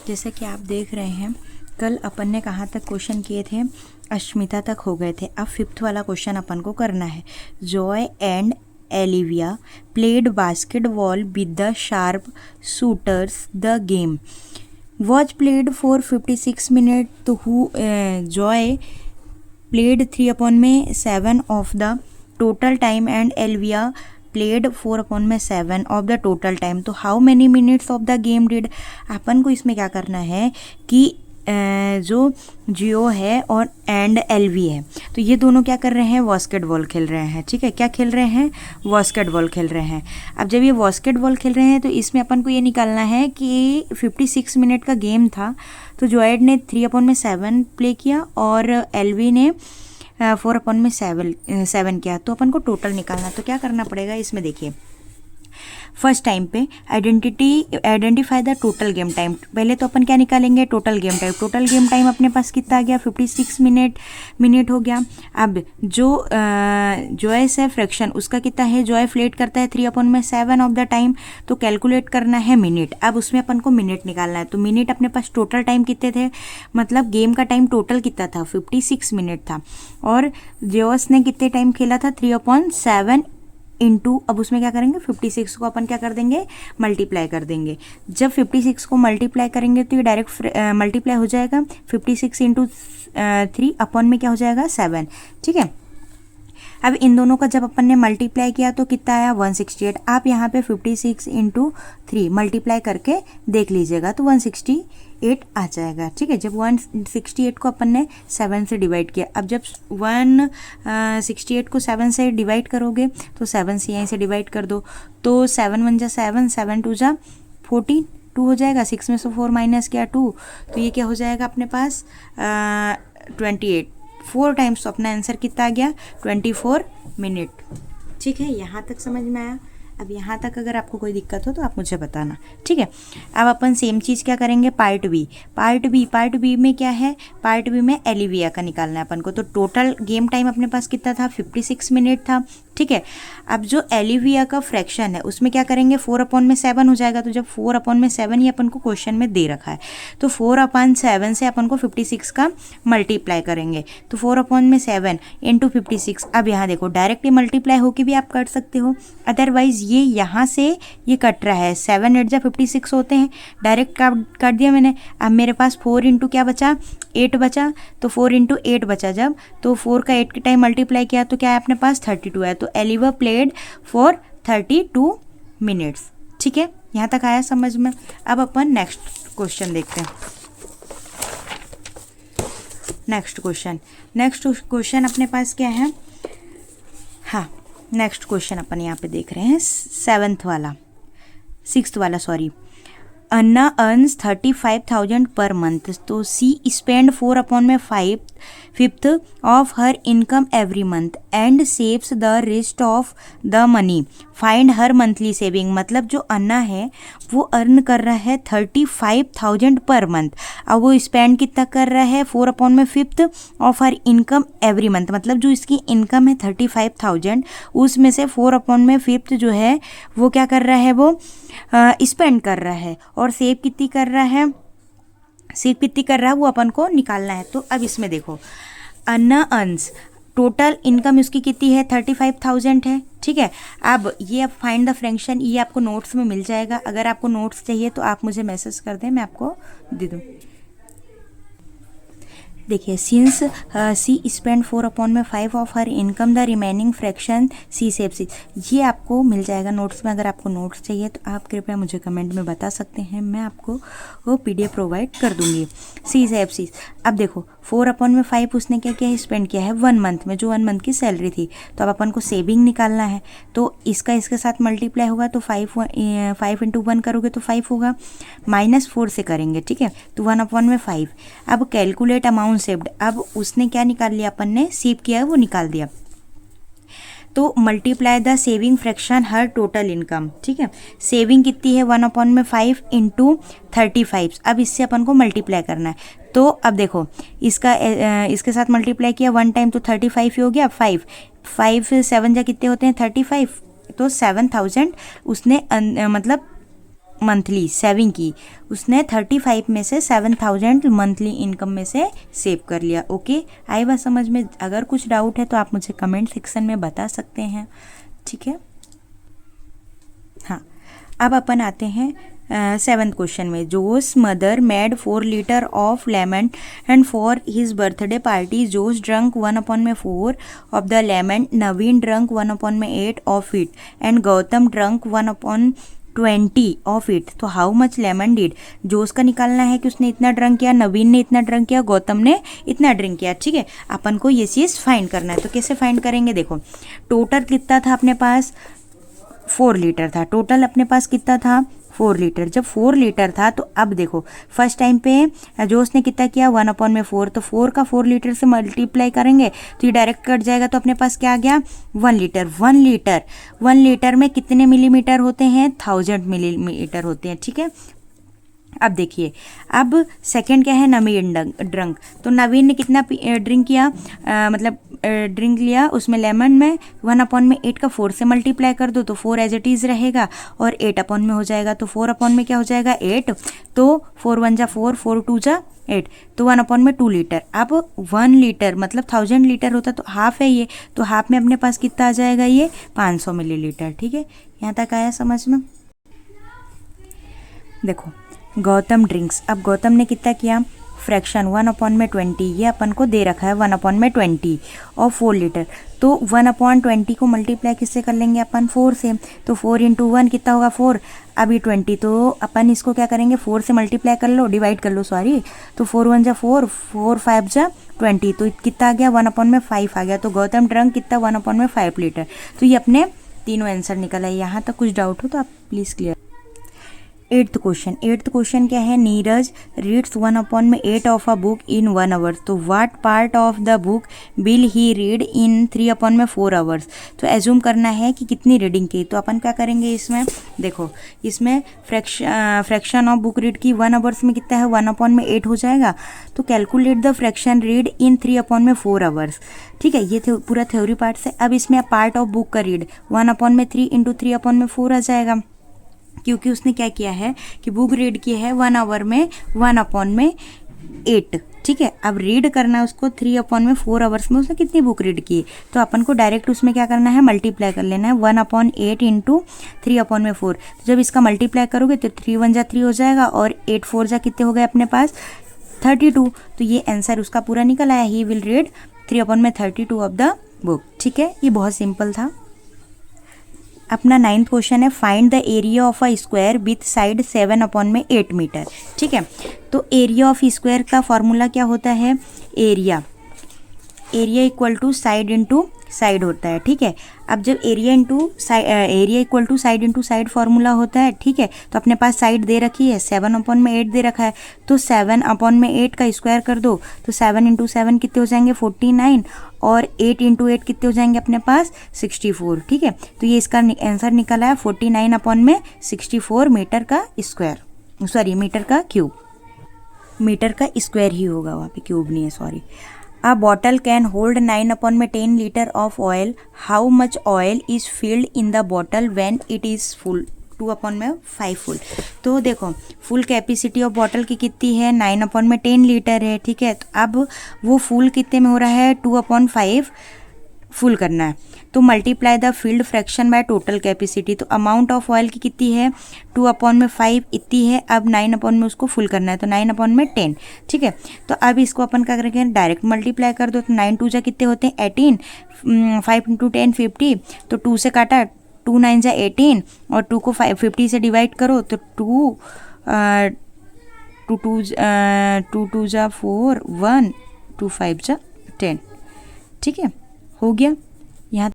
जैसा कि आप देख रहे हैं, कल अपन ने कहाँ तक क्वेश्चन किए थे, अश्मिता तक हो गए थे। अब फिफ्थ वाला क्वेश्चन अपन को करना है। Joy and Alivia played basketball with the sharp shooters. The game was played for 56 minute. तो who Joy played 3/7 of the total time and Elvia played 4/7 of the total time. तो how many minutes of the game did? अपन को इसमें क्या करना है कि जो जियो है और एंड एलवी है, तो ये दोनों क्या कर रहे हैं, बास्केटबॉल खेल रहे हैं। ठीक है, क्या खेल रहे हैं, बास्केटबॉल खेल रहे हैं। अब जब ये बास्केटबॉल खेल रहे हैं तो इसमें अपन को ये निकालना है कि 56 मिनट का गेम था, तो जॉयड ने 3/7 प्ले किया और एलवी ने 4/7 किया। तो अपन को टोटल निकालना, तो क्या करना पड़ेगा इसमें, देखिए फर्स्ट टाइम पे identify the total game time. पहले तो अपन क्या निकालेंगे, total game time. Total game time अपने पास कितना आ गया, 56 मिनट हो गया। अब जो जॉय है फ्रैक्शन, उसका कितना है, जॉय फ्लेट करता है 3/7 ऑफ द टाइम, तो कैलकुलेट करना है मिनट। अब उसमें अपन को मिनट निकालना है, तो मिनट अपने पास टोटल टाइम कितने थे, मतलब गेम का टाइम टोटल कितना था, 56 मिनट था। और जॉयस ने कितने टाइम खेला था, 3/7 इंटू, अब उसमें क्या करेंगे, 56 को अपन क्या कर देंगे, मल्टीप्लाई कर देंगे। जब 56 को मल्टीप्लाई करेंगे तो ये डायरेक्ट मल्टीप्लाई हो जाएगा, 56 इंटू 3 अपॉन में क्या हो जाएगा, 7। ठीक है, अब इन दोनों का जब अपन ने मल्टीप्लाई किया तो कितना आया, 168। आप यहाँ पे 56 इंटू 3 मल्टीप्लाई करके देख लीजिएगा तो 168 आ जाएगा। ठीक है, जब 168 को अपन ने 7 से डिवाइड किया, अब जब 168 को 7 से डिवाइड करोगे तो 7 से यहीं से डिवाइड कर दो, तो 7 1 जा 7, 7 2 जा 14, 2 हो जाएगा, 6 में से 4 माइनस किया 2, तो ये क्या हो जाएगा अपने पास 28। 4 टाइम्स, तो अपना आंसर कितना आ गया, 24 मिनट। ठीक है, यहाँ तक समझ में आया। अब यहाँ तक अगर आपको कोई दिक्कत हो तो आप मुझे बताना। ठीक है, अब अपन सेम चीज़ क्या करेंगे, पार्ट बी में क्या है, पार्ट बी में एलिविया का निकालना है अपन को। तो टोटल गेम टाइम अपने पास कितना था, 56 मिनट था। ठीक है, अब जो एलिविया का फ्रैक्शन है उसमें क्या करेंगे, 4/7 हो जाएगा। तो जब 4/7 ही अपन को क्वेश्चन में दे रखा है, तो 4/7 से अपन को 56 का मल्टीप्लाई करेंगे, तो 4/7 इंटू 56। अब यहाँ देखो डायरेक्टली मल्टीप्लाई होके भी आप कर सकते हो, अदरवाइज ये यहाँ से ये कट रहा है, 7 8 जा 56 होते हैं, डायरेक्ट काट दिया मैंने। अब मेरे पास 4 इंटू क्या बचा, 8 बचा, तो 4 इंटू 8 बचा जब, तो 4 का 8 के टाइम मल्टीप्लाई किया तो क्या है अपने पास 32 है। तो एलिवा प्लेड फॉर 32 मिनट्स। ठीक है, यहाँ तक आया समझ में। अब अपन नेक्स्ट क्वेश्चन देखते हैं। नेक्स्ट क्वेश्चन अपने पास क्या है, हाँ नेक्स्ट क्वेश्चन अपन यहाँ पे देख रहे हैं, सिक्स्थ वाला सॉरी। अन्ना अर्न्स 35,000 पर मंथ, तो she spend 4/5 of her income every month and saves the rest of the money. Find her monthly saving. मतलब जो अन्ना है वो अर्न कर रहा है 35,000 पर मंथ, अब वो स्पेंड कितना कर रहा है, 4/5 of her income every month. मतलब जो इसकी इनकम है 35,000, उसमें से 4/5 जो है वो क्या कर रहा है, वो स्पेंड कर रहा है। और सेव कितनी कर रहा है, वो अपन को निकालना है। तो अब इसमें देखो, अन्ना अर्न्स, टोटल इनकम उसकी कितनी है, 35,000 है। ठीक है, अब ये अब फाइंड द फ्रैक्शन, ये आपको नोट्स में मिल जाएगा। अगर आपको नोट्स चाहिए तो आप मुझे मैसेज कर दें, मैं आपको दे दूँ। देखिए, since she spend 4/5 of her income the remaining fraction she save see, ये आपको मिल जाएगा नोट्स में। अगर आपको नोट्स चाहिए तो आप कृपया मुझे कमेंट में बता सकते हैं, मैं आपको वो PDF प्रोवाइड कर दूंगी। सी सेव सी, अब देखो 4/5 उसने क्या किया है, स्पेंड किया है 1 मंथ में, जो 1 मंथ की सैलरी थी। तो अब अपन को सेविंग निकालना है, तो इसका इसके साथ मल्टीप्लाई होगा, तो 5 इंटू 1 करोगे तो 5 होगा, -4 से करेंगे। ठीक है, तो 1/5। अब कैलकुलेट अमाउंट सेव्ड, अब उसने क्या निकाल लिया, अपन ने सेव किया है वो निकाल दिया। तो multiply the saving fraction her total income. ठीक है, सेविंग कितनी है, 1/5 इंटू 35। अब इससे अपन को मल्टीप्लाई करना है, तो अब देखो इसके साथ मल्टीप्लाई किया 1 टाइम, तो 35 ही हो गया। 5 7 जा कितने होते हैं, 35, तो 7,000 उसने मतलब मंथली सेविंग की, उसने 35 में से 7000 मंथली इनकम में से सेव कर लिया। ओके, आई बात समझ में? अगर कुछ डाउट है तो आप मुझे कमेंट सेक्शन में बता सकते हैं, ठीक है। हाँ, अब अपन आते हैं 7th क्वेश्चन में। Jose mother made 4 litre of lemon and for his birthday party Jose drunk 1/4 of the lemon, Naveen drunk 1/8 of it and Gautam drunk 1/20 of it. तो how much lemon did? Jose का निकालना है कि उसने इतना ड्रंक किया, नवीन ने इतना ड्रंक किया, गौतम ने इतना ड्रिंक किया, ठीक है। अपन को ये चीज़ फाइंड करना है। तो कैसे फाइंड करेंगे? देखो, टोटल कितना था अपने पास? 4 लीटर था। टोटल अपने पास कितना था? 4 लीटर। जब 4 लीटर था तो अब देखो, फर्स्ट टाइम पे जो उसने कितना किया? 1/4। तो 4 का 4 लीटर से मल्टीप्लाई करेंगे तो ये डायरेक्ट कट जाएगा। तो अपने पास क्या आ गया? 1 लीटर। 1 लीटर में कितने मिलीमीटर होते हैं? 1000 मिलीमीटर होते हैं, ठीक है। अब देखिए, अब सेकंड क्या है? नवीन ड्रंक। तो नवीन ने कितना ड्रिंक किया, ड्रिंक लिया, उसमें लेमन में 1/8 का 4 से मल्टीप्लाई कर दो तो 4 एज इट इज़ रहेगा और 8 में हो जाएगा। तो 4 में क्या हो जाएगा? 8। तो 4 1 जा 4, 4 2 जा 8, तो 1/2 लीटर। अब 1 लीटर मतलब 1000 लीटर होता तो हाफ है ये, तो हाफ में अपने पास कितना आ जाएगा? ये 500 मिलीलीटर, ठीक है। यहाँ तक आया समझ में? देखो, गौतम ड्रिंक्स। अब गौतम ने कितना किया? फ्रैक्शन 1/20, ये अपन को दे रखा है 1/20 और 4 लीटर। तो 1/20 को मल्टीप्लाई किससे कर लेंगे अपन? 4 से। तो 4 × 1 कितना होगा? 4। अभी 20, तो अपन इसको क्या करेंगे? 4 से मल्टीप्लाई कर लो, डिवाइड कर लो, सॉरी। तो 4 1 जा 4, 4 5 जा 20, तो कितना आ गया? 1/5 आ गया। तो गौतम ड्रंक कितना? 1/5 लीटर। तो ये अपने तीनों आंसर निकल आए। यहाँ तक कुछ डाउट हो तो आप प्लीज़ क्लियर। 8th क्वेश्चन क्या है? Neeraj reads 1/8 of a book in 1 hour. तो what part of the book will he read in 3/4 hours? तो एज्यूम करना है कि कितनी रीडिंग की। तो अपन क्या करेंगे इसमें? देखो, इसमें फ्रैक्शन ऑफ बुक रीड की 1 आवर्स में कितना है? 1/8 हो जाएगा। तो calculate the fraction read in 3/4 hours, ठीक है। ये पूरा थ्योरी पार्ट से। अब इसमें पार्ट ऑफ बुक का रीड 1/3 × 3/4 आ जाएगा, क्योंकि उसने क्या किया है कि बुक रीड की है 1 आवर में 1/8, ठीक है। अब रीड करना है उसको 3/4 आवर्स में, उसने कितनी बुक रीड की? तो अपन को डायरेक्ट उसमें क्या करना है? मल्टीप्लाई कर लेना है 1/8 × 3/4। तो जब इसका मल्टीप्लाई करोगे तो 3 1 जा 3 हो जाएगा और 8 4 जा कितने हो गए अपने पास? 32। तो ये आंसर उसका पूरा निकल आया। He will read 3/32 of the book, ठीक है। ये बहुत सिंपल था। अपना 9th क्वेश्चन है, find the area of a square with side 7/8 metre, ठीक है। तो एरिया ऑफ स्क्वायर का फॉर्मूला क्या होता है? Area equal to side into side होता है, ठीक है। अब जब area equal to side into side formula होता है, ठीक है, तो अपने पास साइड दे रखी है, 7/8 दे रखा है, तो 7/8 का स्क्वायर कर दो तो 7 × 7 कितने हो जाएंगे? 49 और 8 × 8 कितने हो जाएंगे अपने पास? 64, ठीक है। तो ये इसका आंसर निकला है 49/64 मीटर का स्क्वायर, सॉरी मीटर का क्यूब, मीटर का स्क्वायर ही होगा, वहाँ पे क्यूब नहीं है, sorry. A bottle can hold 9/10 liter of oil. How much oil is filled in the bottle when it is full? 2/5 full. तो देखो, फुल कैपेसिटी ऑफ बॉटल की कितनी है? 9/10 लीटर है, ठीक है। तो अब वो फुल कितने में हो रहा है? 2/5 फुल करना है। तो multiply the field fraction by total capacity. तो अमाउंट ऑफ ऑयल की कितनी है? 2/5 इतनी है। अब 9 में उसको फुल करना है, तो 9/10, ठीक है। तो अब इसको अपन क्या करेंगे? डायरेक्ट मल्टीप्लाई कर दो। तो 9 2 जा कितने होते हैं? 18, 5 × 10 50, तो 2 से काटा, 2 9 जा 18 और 2 को 50 से डिवाइड करो तो 2 2 जा 4, 1 2 5 जा 10, ठीक है, हो गया। यहाँ